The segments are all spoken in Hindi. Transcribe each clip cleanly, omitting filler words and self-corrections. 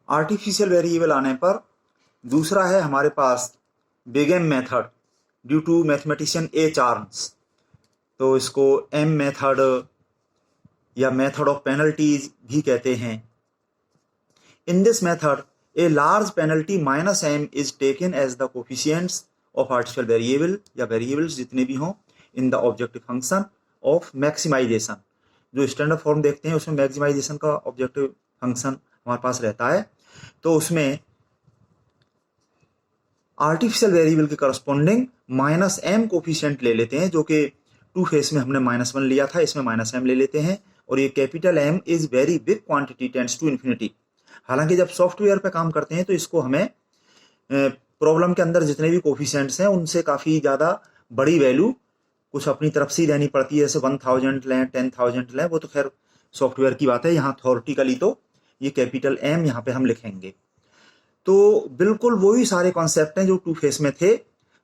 आर्टिफिशियल वेरिएबल आने पर दूसरा है हमारे पास big M method due to mathematician A Charles. तो इसको एम मेथड या मेथड ऑफ पेनल्टीज भी कहते हैं। In this method a large penalty minus M is taken as the coefficients of artificial variable या वेरिएबल्स जितने भी हों in the objective function of maximisation. जो स्टैंडर्ड फॉर्म देखते हैं उसमें मैक्सिमाइजेशन का ऑब्जेक्टिव फंक्शन हमारे पास रहता है। तो उसमें आर्टिफिशियल वेरिएबल के करस्पॉन्डिंग माइनस एम कोफिशिएंट ले लेते हैं, जो कि टू फेस में हमने -1 लिया था, इसमें माइनस एम ले लेते हैं। और ये capital M is very big quantity tends to infinity. हालांकि जब सॉफ्टवेयर पे काम करते हैं तो इसको हमें प्रॉब्लम के अंदर जितने भी कोफिशिएंट्स हैं उनसे काफ़ी ज़्यादा बड़ी वैल्यू कुछ अपनी तरफ से ही लेनी पड़ती है। जैसे 1000 लें, 10,000 लें, वो तो खैर सॉफ्टवेयर की बात है। यहाँ थ्योरेटिकली तो ये कैपिटल एम यहाँ पे हम लिखेंगे। तो बिल्कुल वही सारे कॉन्सेप्ट हैं जो टू फेस में थे,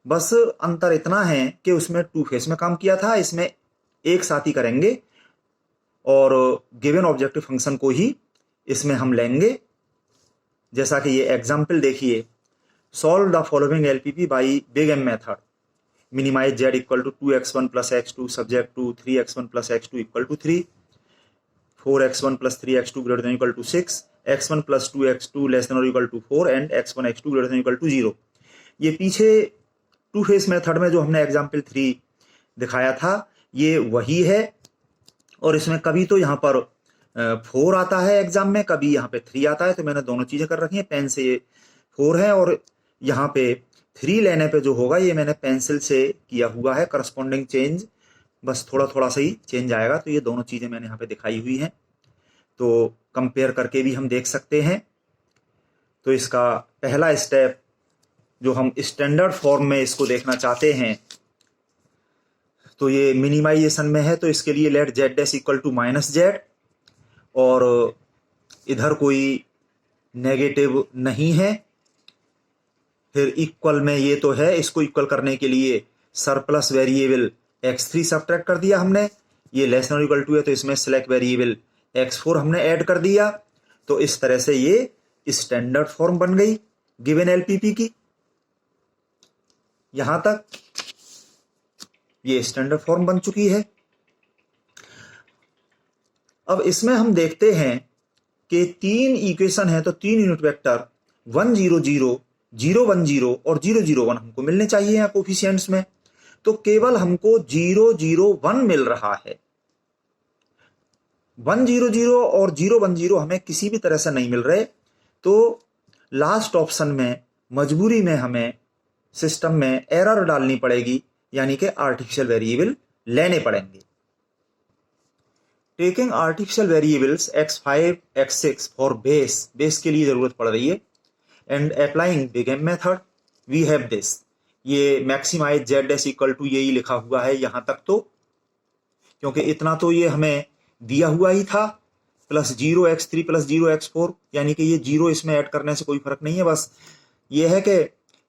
बस अंतर इतना है कि उसमें टू फेस में काम किया था, इसमें एक साथ ही करेंगे और गिवन ऑब्जेक्टिव फंक्शन को ही इसमें हम लेंगे। जैसा कि ये एग्जाम्पल देखिए, solve the following LPP by big M method. Minimise z equal to 2x1 plus x2 subject to 3x1 plus x2 equal to 3, 4x1 plus 3x2 greater than equal to 6, x1 plus 2x2 less than और equal to 4 and x1 x2 greater than equal to 0। ये पीछे टू फेस मेथड में जो हमने एग्जाम्पल 3 दिखाया था ये वही है। और इसमें कभी तो यहाँ पर 4 आता है एग्जाम में, कभी यहाँ पे 3 आता है, तो मैंने दोनों चीजें कर रखी हैं। पेन से ये 4 है और यहाँ पे 3 लेने पे जो होगा ये मैंने पेंसिल से किया हुआ है। करस्पॉन्डिंग चेंज बस थोड़ा थोड़ा सा ही चेंज आएगा। तो ये दोनों चीजें मैंने यहाँ पे दिखाई हुई हैं, तो कंपेयर करके भी हम देख सकते हैं। तो इसका पहला स्टेप जो हम स्टैंडर्ड फॉर्म में इसको देखना चाहते हैं, तो ये मिनिमाइजेशन में है, तो इसके लिए let Z dash equal to minus Z, और इधर कोई नेगेटिव नहीं है। फिर इक्वल में ये तो है, इसको इक्वल करने के लिए सरप्लस वेरिएबल x3 सब्ट्रैक्ट कर दिया हमने। ये लेस देन और इक्वल टू है तो इसमें सिलेक्ट वेरिएबल x4 हमने ऐड कर दिया। तो इस तरह से ये स्टैंडर्ड फॉर्म बन गई गिवन एलपीपी की। यहां तक ये स्टैंडर्ड फॉर्म बन चुकी है। अब इसमें हम देखते हैं कि 3 इक्वेशन है, तो 3 यूनिट वेक्टर 1 0 0 0 1 0 और 0 0 1 हमको मिलने चाहिए यहाँ कोफिशिएंट्स में। तो केवल हमको 0 0 1 मिल रहा है। 1 0 0 और 0 1 0 हमें किसी भी तरह से नहीं मिल रहे। तो लास्ट ऑप्शन में मजबूरी में हमें सिस्टम में एरर डालनी पड़ेगी, यानी कि आर्टिफिशियल वेरिएबल लेने पड़ेंगे। Taking artificial variables x5 x6 for base के लिए जरूरत पड़ रही है, and applying big M method we have this. ये maximise Z dash equal to यही लिखा हुआ है यहां तक, तो क्योंकि इतना तो ये हमें दिया हुआ ही था, प्लस 0x3 प्लस 0x4, यानी कि ये 0 इसमें ऐड करने से कोई फर्क नहीं है। बस ये है कि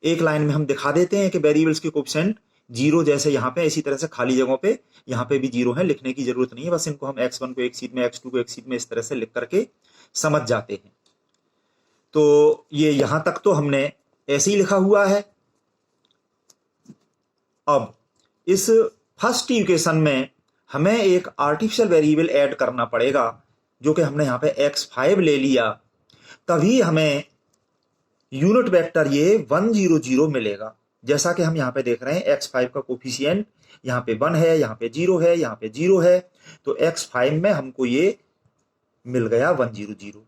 एक लाइन में हम दिखा देते हैं कि वेरिएबल्स के कोएफिशिएंट 0 जैसे यहाँ पे, इसी तरह से खाली जगहों पे यहाँ पे भी 0 है, लिखने की जरूरत नहीं है। बस इनको हम x1 को एक सीट में, x2 को एक सीट में इस तरह से लिख करके समझ जाते हैं। तो ये यहां तक तो हमने ऐसे ही लिखा हुआ है। अब इस फर्स्ट इक्वेशन में हमें एक आर्टिफिशियल वेरिएबल ऐड करना पड़ेगा, जो कि हमने यहाँ पे x5 ले लिया, तभी हमें यूनिट वेक्टर ये 1 0 0 मिलेगा। जैसा कि हम यहाँ पे देख रहे हैं x5 का कोफिशिएंट यहाँ पे 1 है, यहाँ पे 0 है, यहाँ पे 0 है, तो x5 में हमको ये मिल गया 1 0 0।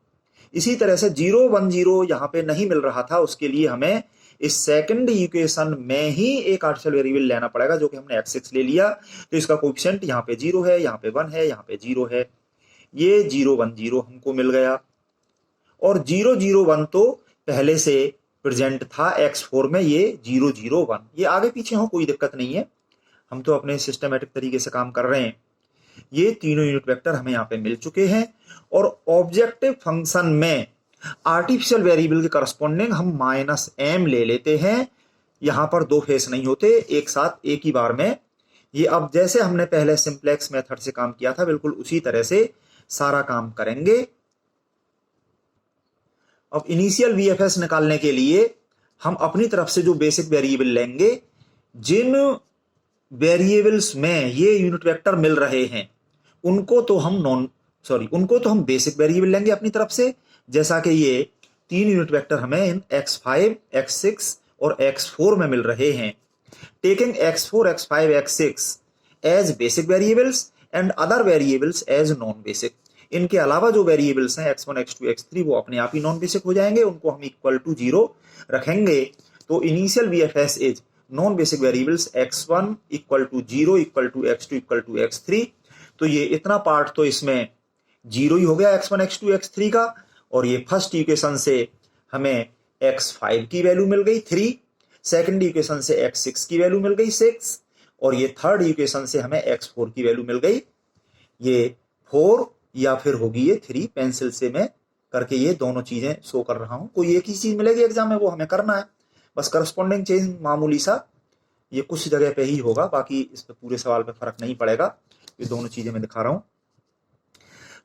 इसी तरह से 0 1 0 यहाँ पे नहीं मिल रहा था, उसके लिए हमें इस सेकंड इक्वेशन में ही एक आर्टिफिशियल वेरिएबल लेना पड़ेगा, जो कि हमने x6 ले लिया। तो इसका कोएफिशिएंट यहाँ पे 0 है, यहाँ पे 1 है, यहाँ पे 0 है। ये 0 1 0 हमको मिल गया, और 0 0 1 तो पहले से प्रेजेंट था x4 में, ये 0 0 1। ये आगे पीछे हो कोई दिक्कत नहीं है, हम तो अपने सिस्टमेटिक तरीके से काम कर रहे हैं। ये तीनों यूनिट वेक्टर हमें यहाँ पे मिल चुके हैं, और ऑब्जेक्टिव फंक्शन में आर्टिफिशियल वेरिएबल के करस्पॉन्डिंग हम -m ले लेते हैं। यहां पर 2 फेस नहीं होते, एक साथ एक ही बार में। ये अब जैसे हमने पहले सिंप्लेक्स मेथड से काम किया था, बिल्कुल उसी तरह से सारा काम करेंगे। अब इनिशियल वीएफएस निकालने के लिए हम अपनी तरफ से जो बेसिक वेरिएबल लेंगे, जिन वेरिएबल्स में ये यूनिट वेक्टर मिल रहे हैं उनको तो हम बेसिक वेरिएबल लेंगे अपनी तरफ से। जैसा कि ये 3 यूनिट वेक्टर हमें इन x5, x6 और x4 में मिल रहे हैं। Taking x4, x5, x6 as basic variables and other variables as non basic. इनके अलावा जो वेरिएबल्स हैं x1, x2, x3 वो अपने आप ही नॉन बेसिक हो जाएंगे, उनको हम इक्वल टू 0 रखेंगे। तो initial BFS is non basic variables x1 equal to 0 equal to x2 equal to x3। तो ये इतना पार्ट तो इसमें 0 ही हो गया x1, x2, x3 का। और ये फर्स्ट इक्वेशन से हमें x5 की वैल्यू मिल गई 3, सेकंड इक्वेशन से x6 की वैल्यू मिल गई 6 और ये थर्ड इक्वेशन से हमें x4 की वैल्यू मिल गई ये 4 या फिर होगी ये 3। पेंसिल से मैं करके ये दोनों चीजें शो कर रहा हूं। कोई एक ही चीज मिलेगी एग्जाम में, वो हमें करना है, बस करस्पॉन्डिंग चेंज मामूली सा ये कुछ जगह पे ही होगा, बाकी इस पे पूरे सवाल पे फर्क नहीं पड़ेगा। ये दोनों चीजें मैं दिखा रहा हूं।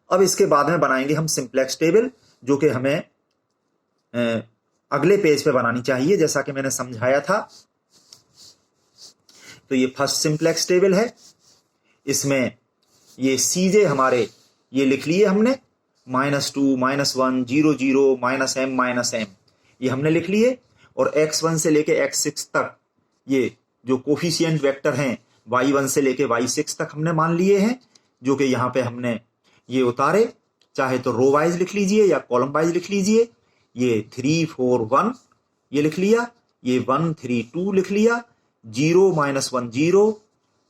अब इसके बाद में बनाएंगे हम सिंप्लेक्स टेबल, जो कि हमें अगले पेज पे बनानी चाहिए जैसा कि मैंने समझाया था। तो ये फर्स्ट सिंप्लेक्स टेबल है, इसमें ये सीजे हमारे ये लिख लिए हमने -2, -1, 0, 0, -m ये हमने लिख लिए। और x1 से लेके x6 तक ये जो कोफिशिएंट वेक्टर हैं y1 से लेके y6 तक हमने मान लिए हैं, जो कि यहाँ पे हमने ये उतारे। चाहे तो रो वाइज लिख लीजिए या कॉलम वाइज लिख लीजिए। ये 3, 4, 1 ये लिख लिया, ये 1, 3, 2 लिख लिया, 0, -1, 0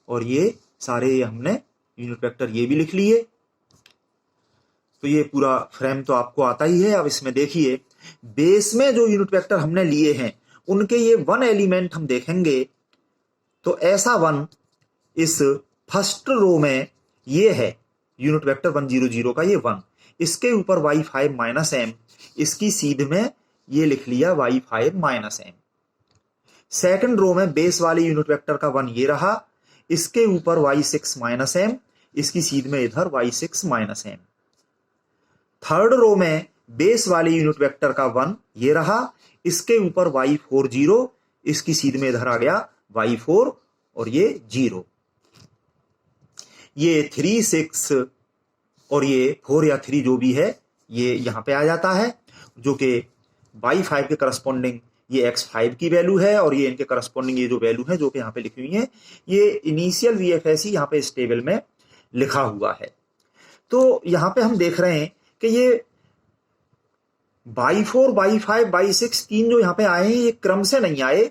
और ये सारे हमने यूनिट वेक्टर ये भी लिख लिए। तो ये पूरा फ्रेम तो आपको आता ही है। अब इसमें देखिए बेस में जो यूनिट वेक्टर हमने लिए हैं उनके ये 1 एलिमेंट हम देखेंगे तो ऐसा 1 इस फर्स्ट रो में ये है यूनिट वेक्टर 1, 0, 0 का ये 1, इसके ऊपर y5 -m, इसकी सीध में ये लिख लिया y5 -m। सेकंड रो में बेस वाले यूनिट वेक्टर का 1 ये रहा, इसके ऊपर y6 -m, इसकी सीध में इधर y6 -m। थर्ड रो में बेस वाले यूनिट वेक्टर का 1 ये रहा, इसके ऊपर y4 0, इसकी सीध में इधर आ गया y4 और ये 0। ये 3, 6 और ये 4 या 3 जो भी है ये यहां पे आ जाता है, जो कि y5 के करस्पॉन्डिंग ये x5 की वैल्यू है और ये इनके करस्पॉन्डिंग ये जो वैल्यू है जो कि यहाँ पे लिखी हुई है ये इनिशियल वीएफएस ही यहाँ पे इस टेबल में लिखा हुआ है। तो यहाँ पे हम देख रहे हैं कि ये y4, y5, y6 तीन जो यहाँ पे आए हैं ये क्रम से नहीं आए,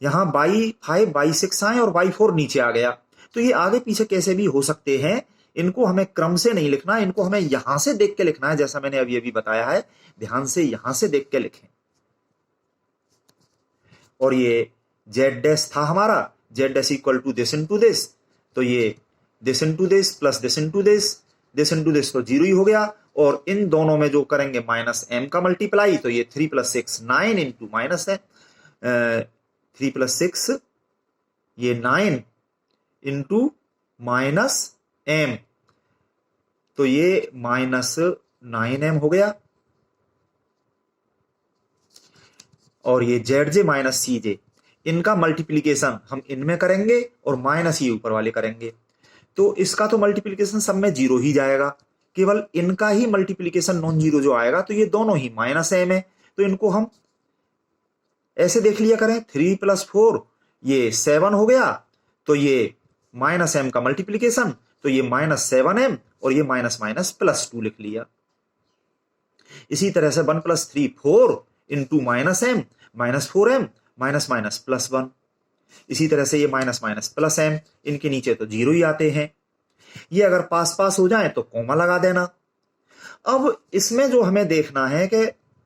यहाँ y5, y6 आए और y4 नीचे आ गया। तो ये आगे पीछे कैसे भी हो सकते हैं, इनको हमें क्रम से नहीं लिखना, इनको हमें यहां से देख के लिखना है, जैसा मैंने अभी बताया है। ध्यान से यहां से देख के लिखें। और ये z' था हमारा, z' equal to this into this, तो ये this into this plus this into this, this into this तो 0 ही हो गया। और इन दोनों में जो करेंगे -m का मल्टीप्लाई, तो ये 3 + 6 9 इंटू -3 + 6 ये 9 इंटू -m, तो ये -9m हो गया। और ये zj - cj इनका मल्टीप्लीकेशन हम इनमें करेंगे और माइनस ये ऊपर वाले करेंगे, तो इसका तो मल्टीप्लीकेशन सब में 0 ही जाएगा, केवल इनका ही मल्टीप्लीकेशन नॉन जीरो जो आएगा, तो ये दोनों ही -m है। तो इनको हम ऐसे देख लिया करें, 3 + 4 ये 7 हो गया, तो ये -m का मल्टीप्लीकेशन, तो ये -7m और ये +2 लिख लिया। इसी तरह से 1 + 3 4 इंटू -m -4m +1। इसी तरह से ये +m, इनके नीचे तो 0 ही आते हैं। ये अगर पास पास हो जाए तो कॉमा लगा देना। अब इसमें जो हमें देखना है कि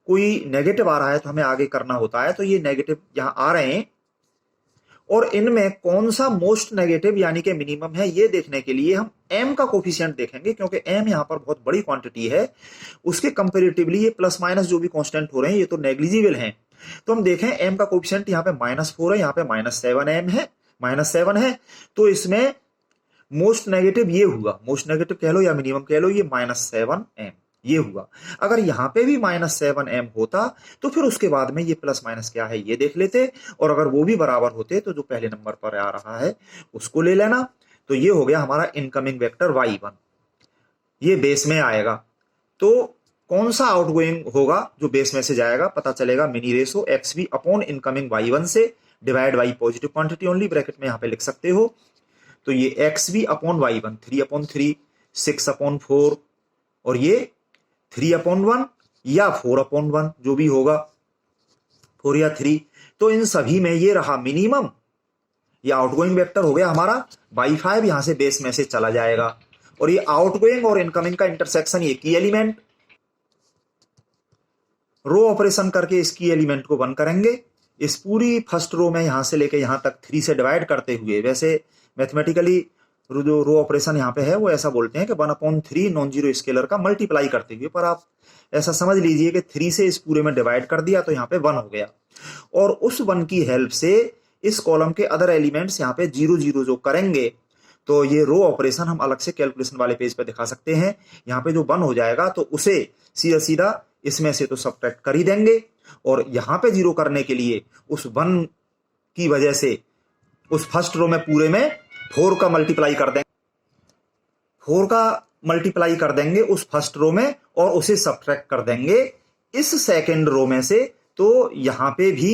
कोई नेगेटिव आ रहा है तो हमें आगे करना होता है, तो ये नेगेटिव यहां आ रहे हैं और इनमें कौन सा मोस्ट नेगेटिव यानी कि मिनिमम है ये देखने के लिए हम m का कोफिशिएंट देखेंगे, क्योंकि m यहां पर बहुत बड़ी क्वांटिटी है, उसके कंपेरेटिवली ये प्लस माइनस जो भी कांस्टेंट हो रहे हैं ये तो नेग्लिजिबल हैं। तो हम देखें m का कोफिशिएंट यहाँ पे -4 है, यहाँ पे -7m है, -7 है, तो इसमें मोस्ट नेगेटिव ये हुआ, मोस्ट नेगेटिव कह लो या मिनिमम कह लो, ये -7m। ये हुआ। अगर यहाँ पे भी -7m होता तो फिर उसके बाद में ये प्लस माइनस क्या है ये देख लेते, और अगर वो भी बराबर होते तो जो पहले नंबर पर आ रहा है उसको ले लेना। तो ये हो गया हमारा इनकमिंग वेक्टर y1, ये बेस में आएगा। तो कौन सा आउटगोइंग होगा जो बेस में से जाएगा, पता चलेगा mini ratio XV upon incoming y1 से divide by positive quantity only, bracket में यहाँ पे लिख सकते हो। तो ये XV अपॉन y1 3/3, 6/4, और ये 3/1 या 4/1 जो भी होगा, 4 या 3। तो इन सभी में ये रहा मिनिमम, ये आउटगोइंग वेक्टर हो गया हमारा y5, यहां से बेस में से चला जाएगा। और ये आउटगोइंग और इनकमिंग का इंटरसेक्शन, ये की एलिमेंट, रो ऑपरेशन करके इस की एलिमेंट को 1 करेंगे। इस पूरी फर्स्ट रो में यहां से लेके यहां तक 3 से डिवाइड करते हुए, वैसे मैथमेटिकली जो रो ऑपरेशन यहाँ पे है वो ऐसा बोलते हैं कि 1/3 नॉन जीरो स्केलर का मल्टीप्लाई करते हुए, पर आप ऐसा समझ लीजिए कि 3 से इस पूरे में डिवाइड कर दिया तो यहाँ पे 1 हो गया। और उस 1 की हेल्प से इस कॉलम के अदर एलिमेंट्स यहाँ पे 0 0 जो करेंगे, तो ये रो ऑपरेशन हम अलग से कैलकुलेशन वाले पेज पे दिखा सकते हैं। यहाँ पे जो 1 हो जाएगा तो उसे सीधा सीधा इसमें से तो सब्ट्रैक्ट कर ही देंगे, और यहाँ पे 0 करने के लिए उस 1 की वजह से उस फर्स्ट रो में पूरे में 4 का मल्टीप्लाई कर देंगे, 4 का मल्टीप्लाई कर देंगे उस फर्स्ट रो में, और उसे सब्ट्रैक्ट कर देंगे इस सेकंड रो में से, तो यहां पे भी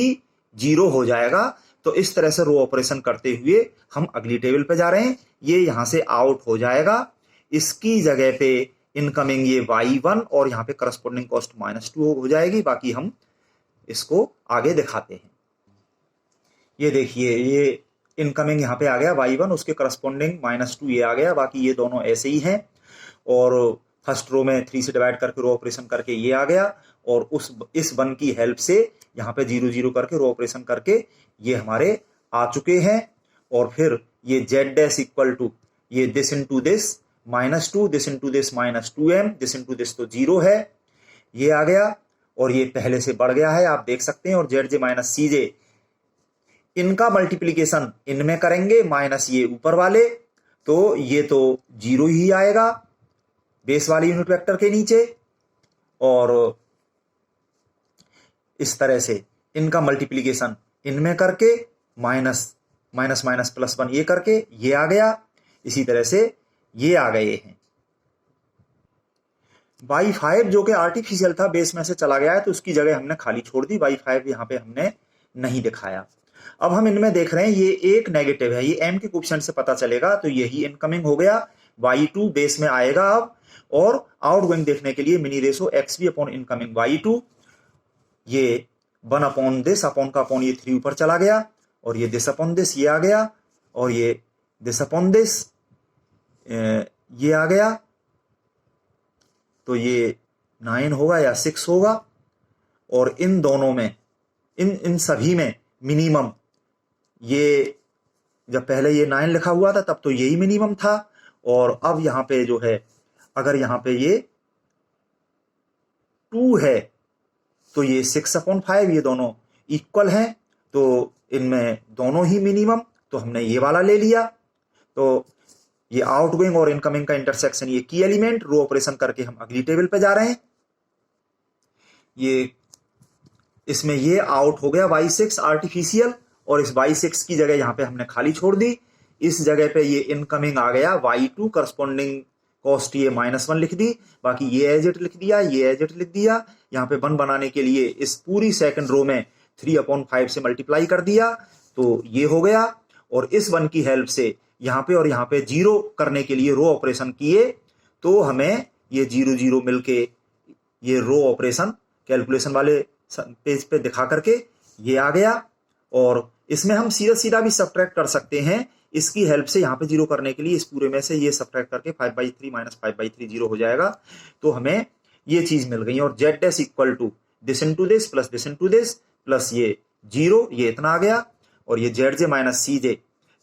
0 हो जाएगा। तो इस तरह से रो ऑपरेशन करते हुए हम अगली टेबल पे जा रहे हैं। ये यहां से आउट हो जाएगा, इसकी जगह पे इनकमिंग ये y1 और यहाँ पे करस्पॉन्डिंग कॉस्ट -2 हो जाएगी। बाकी हम इसको आगे दिखाते हैं। ये देखिए, ये इनकमिंग यहाँ पे आ गया y1, उसके करस्पॉन्डिंग -2 ये आ गया। बाकी ये दोनों ऐसे ही हैं, और फर्स्ट रो में 3 से डिवाइड करके रो ऑपरेशन करके ये आ गया, और इस 1 की हेल्प से यहाँ पे 0 0 करके रो ऑपरेशन करके ये हमारे आ चुके हैं। और फिर ये z डैश इक्वल टू ये this into this -2, this into this -2m, this into this तो 0 है, ये आ गया। और ये पहले से बढ़ गया है, आप देख सकते हैं। और zj माइनस cj, इनका मल्टीप्लीकेशन इनमें करेंगे माइनस ये ऊपर वाले, तो ये तो 0 ही आएगा बेस वाले यूनिट वेक्टर के नीचे। और इस तरह से इनका मल्टीप्लीकेशन इनमें करके माइनस माइनस +1 ये करके ये आ गया। इसी तरह से ये आ गए हैं। y5 जो कि आर्टिफिशियल था बेस में से चला गया है, तो उसकी जगह हमने खाली छोड़ दी, y5 यहाँ पे हमने नहीं दिखाया। अब हम इनमें देख रहे हैं ये एक नेगेटिव है, ये m के कोएफिशिएंट से पता चलेगा, तो यही इनकमिंग हो गया। y2 बेस में आएगा अब, और आउटगोइंग देखने के लिए mini ratio XV upon incoming y2, ये 1 अपॉन दिस, अपॉन का अपॉन ये 3 ऊपर चला गया, और ये दिस अपॉन दिस ये आ गया, और ये दिस अपॉन दिस ये आ गया। तो ये 9 होगा या 6 होगा। और इन दोनों में इन सभी में मिनिमम, ये जब पहले ये 9 लिखा हुआ था तब तो यही मिनिमम था, और अब यहां पे जो है अगर यहां पे ये 2 है तो ये 6/5, ये दोनों इक्वल हैं, तो इनमें दोनों ही मिनिमम, तो हमने ये वाला ले लिया। तो ये आउटगोइंग और इनकमिंग का इंटरसेक्शन, ये की एलिमेंट, रो ऑपरेशन करके हम अगली टेबल पे जा रहे हैं। ये इसमें ये आउट हो गया y6 आर्टिफिशियल, और इस y6 की जगह यहां पे हमने खाली छोड़ दी। इस जगह पे ये इनकमिंग आ गया y2, करस्पॉन्डिंग कॉस्ट ये -1 लिख दी, बाकी ये एज इट लिख दिया, ये एज इट लिख दिया। यहाँ पे 1 बनाने के लिए इस पूरी सेकंड रो में 3/5 से मल्टीप्लाई कर दिया, तो ये हो गया। और इस 1 की हेल्प से यहाँ पे और यहाँ पे 0 करने के लिए रो ऑपरेशन किए, तो हमें ये 0 0 मिलके ये रो ऑपरेशन कैलकुलेशन वाले पेज पे दिखा करके ये आ गया। और इसमें हम सीधा सीधा भी सब्ट्रैक्ट कर सकते हैं, इसकी हेल्प से यहाँ पे 0 करने के लिए इस पूरे में से ये सब्ट्रैक्ट करके 5/3 - 5/3 0 हो जाएगा। तो हमें ये चीज मिल गई। और z dash equal to this into this plus this into this plus ये 0, ये इतना आ गया। और ये zj माइनस cj,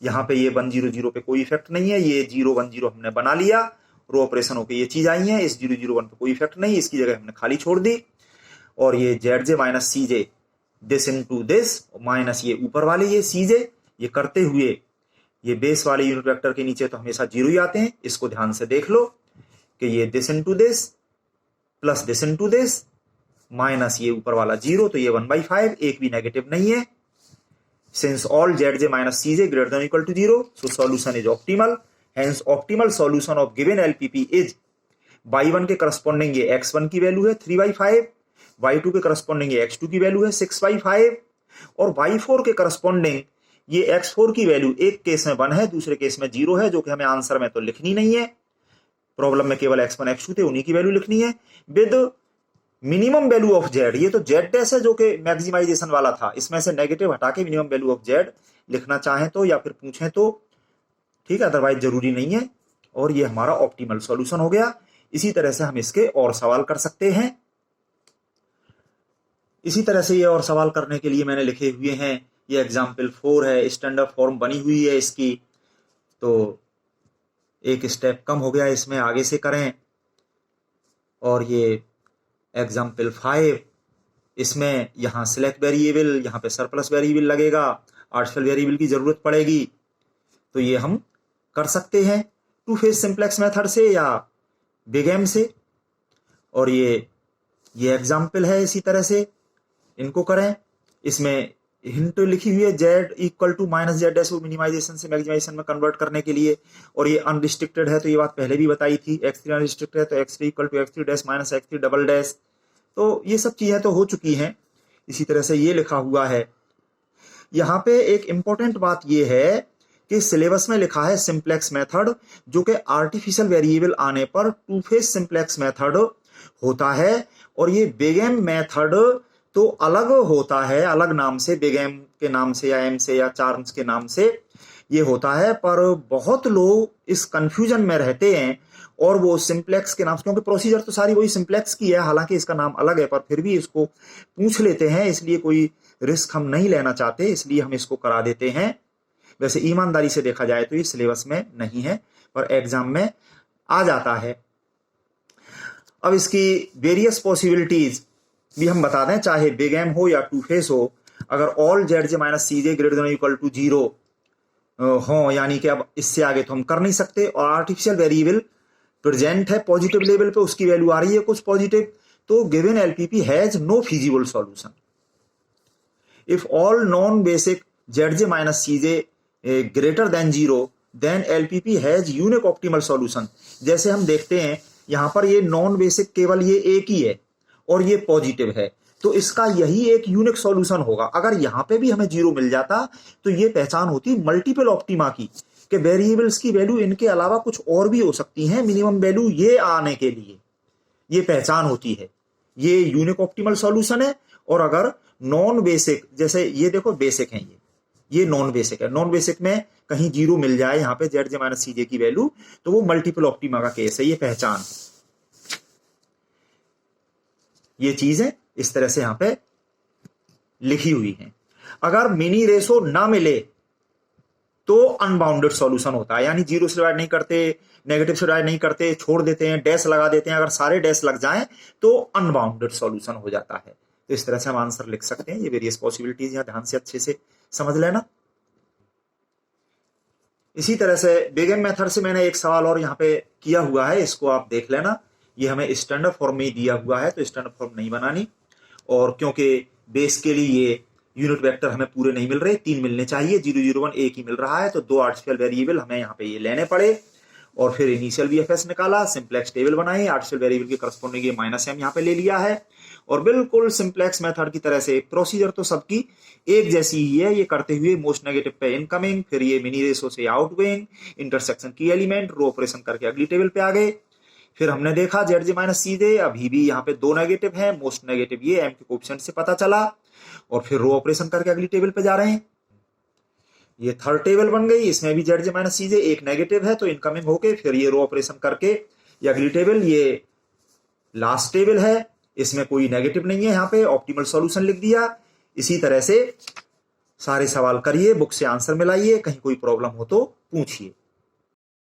यहाँ पे ये 1 0 0 पे कोई इफेक्ट नहीं है, ये 0 1 0 हमने बना लिया, रो ऑपरेशन होके ये चीज आई है, इस 0 0 1 पे कोई इफेक्ट नहीं, इसकी जगह हमने खाली छोड़ दी। और ये zj minus cj this into this minus ये ऊपर वाले ये cj, ये करते हुए ये बेस वाले यूनिट वेक्टर के नीचे तो हमेशा 0 ही आते हैं, इसको ध्यान से देख लो कि ये this into this plus this into this minus ये ऊपर वाला 0, तो ये 1/5, एक भी नेगेटिव नहीं है। Since all zj minus cj greater than or equal to 0, so solution is optimal. Hence optimal solution of given LPP is y1 के करस्पॉन्डिंग ये x1 की वैल्यू है 3/5, y2 के करस्पॉन्डिंग ये x2 की वैल्यू है 6/5 और y4 के करस्पॉन्डिंग ये x4 की वैल्यू एक केस में 1 है, दूसरे केस में 0 है, जो कि हमें आंसर में तो लिखनी नहीं है। प्रॉब्लम में केवल x1 x2 थे, उन्हीं की वैल्यू लिखनी है with minimum value of z। ये तो z डैश है जो कि मैक्सिमाइजेशन वाला था, इसमें से नेगेटिव हटा के मिनिमम वैल्यू ऑफ z लिखना चाहें तो या फिर पूछें तो ठीक है, अदरवाइज जरूरी नहीं है। और ये हमारा ऑप्टिमल सॉल्यूशन हो गया। इसी तरह से हम इसके और सवाल कर सकते हैं। इसी तरह से ये और सवाल करने के लिए मैंने लिखे हुए हैं, ये एग्जाम्पल 4 है, स्टैंडर्ड फॉर्म बनी हुई है इसकी, तो एक स्टेप कम हो गया, इसमें आगे से करें। और ये एग्जाम्पल 5, इसमें यहाँ सिलेक्ट वेरिएबल, यहाँ पे सरप्लस वेरिएबल लगेगा, आर्टिफिशियल वेरिएबल की जरूरत पड़ेगी, तो ये हम कर सकते हैं टू फेज सिंप्लेक्स मेथड से या बिग एम से। और ये एग्जाम्पल है, इसी तरह से इनको करें। इसमें हिंट लिखी हुई है z equal to minus Z dash, minimization से मैक्सिमाइजेशन में कन्वर्ट करने के लिए। और ये अनरिस्ट्रिक्टेड है, तो ये बात पहले भी बताई थी। x3 अनरिस्ट्रिक्टेड है तो x3 equal to x3 dash minus x3 double dash, तो ये सब चीजें तो हो चुकी हैं। इसी तरह से ये लिखा हुआ है। यहाँ पे एक इंपॉर्टेंट बात ये है कि सिलेबस में लिखा है सिंप्लेक्स मेथड, जो कि आर्टिफिशियल वेरिएबल आने पर टू फेज सिंप्लेक्स मेथड होता है। और ये बिग एम मेथड तो अलग होता है, अलग नाम से, बिग एम के नाम से या एम से या चार्म्स के नाम से ये होता है। पर बहुत लोग इस कंफ्यूजन में रहते हैं और वो सिंप्लेक्स के नाम से, क्योंकि प्रोसीजर तो सारी वही सिंप्लेक्स की है, हालांकि इसका नाम अलग है, पर फिर भी इसको पूछ लेते हैं, इसलिए कोई रिस्क हम नहीं लेना चाहते, इसलिए हम इसको करा देते हैं। वैसे ईमानदारी से देखा जाए तो ये सिलेबस में नहीं है, पर एग्जाम में आ जाता है। अब इसकी वेरियस पॉसिबिलिटीज भी हम बता दें, चाहे बिग एम हो या टू फेस हो, अगर all zj minus cj greater than equal to 0 हो, यानी कि अब इससे आगे तो हम कर नहीं सकते, और आर्टिफिशियल वेरिएबल प्रेजेंट है पॉजिटिव लेवल पे, उसकी वैल्यू आ रही है कुछ पॉजिटिव, तो given LPP has no feasible solution. If all non basic zj minus cj greater than 0 then LPP has unique optimal solution. जैसे हम देखते हैं यहां पर ये नॉन बेसिक केवल ये एक ही है और ये पॉजिटिव है, तो इसका यही एक यूनिक सॉल्यूशन होगा। अगर यहां पे भी हमें 0 मिल जाता तो ये पहचान होती मल्टीपल ऑप्टिमा की, कि वेरिएबल्स की वैल्यू इनके अलावा कुछ और भी हो सकती हैं मिनिमम वैल्यू ये आने के लिए, ये पहचान होती है, ये यूनिक ऑप्टिमल सॉल्यूशन है। और अगर नॉन बेसिक, जैसे ये देखो बेसिक है, ये नॉन बेसिक है, नॉन बेसिक में कहीं 0 मिल जाए यहाँ पे zj माइनस cj की वैल्यू, तो वो मल्टीपल ऑप्टिमा का केस है, ये पहचान, ये चीजें इस तरह से यहां पे लिखी हुई हैं। अगर मिनी रेशो ना मिले तो अनबाउंडेड सॉल्यूशन होता है, यानी 0 से डिवाइड नहीं करते, नेगेटिव से डिवाइड नहीं करते, छोड़ देते हैं, डैश लगा देते हैं। अगर सारे डैश लग जाएं तो अनबाउंडेड सॉल्यूशन हो जाता है। तो इस तरह से हम आंसर लिख सकते हैं। ये वेरियस पॉसिबिलिटीज यहां ध्यान से अच्छे से समझ लेना। इसी तरह से बिग एम मेथड से मैंने एक सवाल और यहाँ पे किया हुआ है, इसको आप देख लेना। ये हमें स्टैंडर्ड फॉर्म में दिया हुआ है, तो स्टैंडर्ड फॉर्म नहीं बनानी, और क्योंकि बेस के लिए ये यूनिट वेक्टर हमें पूरे नहीं मिल रहे, 3 मिलने चाहिए, 0 0 1 एक ही मिल रहा है, तो 2 आर्टिफिशियल वेरिएबल हमें यहाँ पे ये लेने पड़े। और फिर इनिशियल वीएफएस निकाला, सिंप्लेक्स टेबल बनाई, आर्टिफिशियल वेरिएबल के करस्पॉन्डिंग ये माइनस एम यहाँ पे ले लिया है। और बिल्कुल सिंप्लेक्स मेथड की तरह से प्रोसीजर तो सबकी एक जैसी ही है, ये करते हुए मोस्ट नेगेटिव पे इनकमिंग, फिर ये मिनी रेशो से आउटगोइंग, इंटरसेक्शन की एलिमेंट, रो ऑपरेशन करके अगली टेबल पे आ गए। फिर हमने देखा zj माइनस cj, अभी भी यहाँ पे 2 नेगेटिव है, मोस्ट नेगेटिव ये m के कोएफिशिएंट से पता चला, और फिर रो ऑपरेशन करके अगली टेबल पे जा रहे हैं। ये थर्ड टेबल बन गई, इसमें भी zj माइनस cj एक नेगेटिव है, तो इनकमिंग होके फिर ये रो ऑपरेशन करके ये अगली टेबल, ये लास्ट टेबल है, इसमें कोई नेगेटिव नहीं है, यहाँ पे ऑप्टिमल सॉल्यूशन लिख दिया। इसी तरह से सारे सवाल करिए, बुक से आंसर मिलाइए, कहीं कोई प्रॉब्लम हो तो पूछिए।